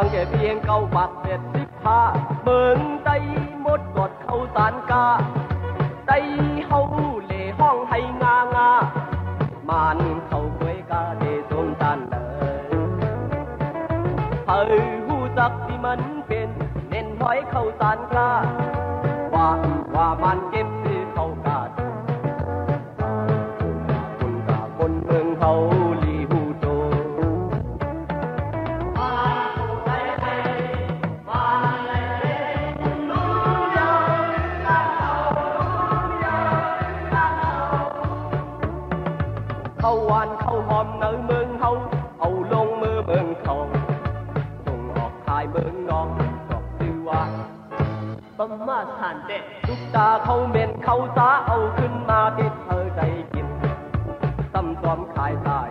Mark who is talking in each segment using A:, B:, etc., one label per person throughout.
A: ตั้งแต่เพียง9 บาท 75เมืองใต้หมดกดเข้าสารกาใต้เฮาเล่ห้องให้งางามานเข้าควยกาเดสมตันเลยเฮาหูจักที่มันเป็นเน้นห้อยเข้าสารกาว่ามันเก็บที่เข้ากาดคุณกาคนเมืองเฮาลีหูโตเข้าหวานเข้าหอมในเมืองเฮาเอาลงมือเมืองเขาส่งออกขายเมืองนอกบอกชื่อว่าบำมาสานเด็ดลูกตาเขาเม่นเขาสาเอาขึ้นมาติดเธอใจกินซ้ำซ้อมขายตาย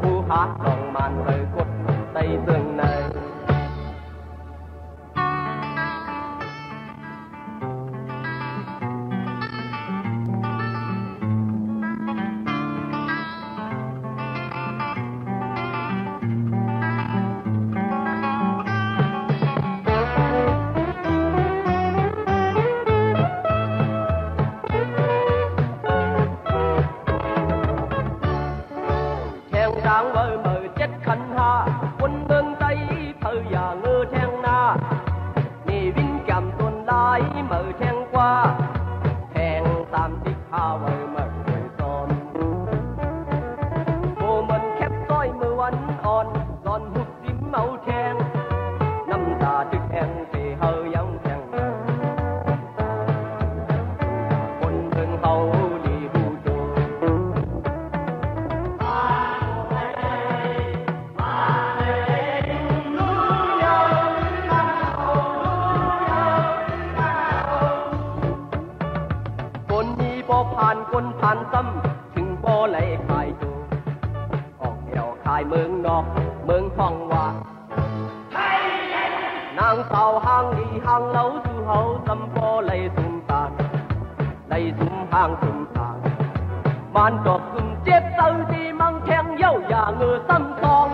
A: ผู้หาลองมันเลยกดใส่เสื่องในคนเมืองใต้เธออย่าเงือแทงหน้านี่วิ่งจำต้นลายเมื่อแทงกว่าแทงตามที่ข้าไว้เมื่อเคยซ้อมโบมันแคบต้อยเมื่อวันอ่อนตอนหุบจิ้มเมาแทงน้ำตาจึกแทงเตะเฮายังแทงคนเมืองเฮาลีหูโตผ่านคนผ่านซ้ำถึงบ่ไหลขายจูออกแถวขายเมืองนอกเมืองท่องว่านางสาวห้างดีห้างเหลาสู่เฮาซ้ำบ่ไหลสุ่มตาลไหลสุ่มห้างสุ่มตาลบ้านดอกสุ่มเจ็บเต้าดีมังแทงเย้าอย่าเงือซ้ำซอง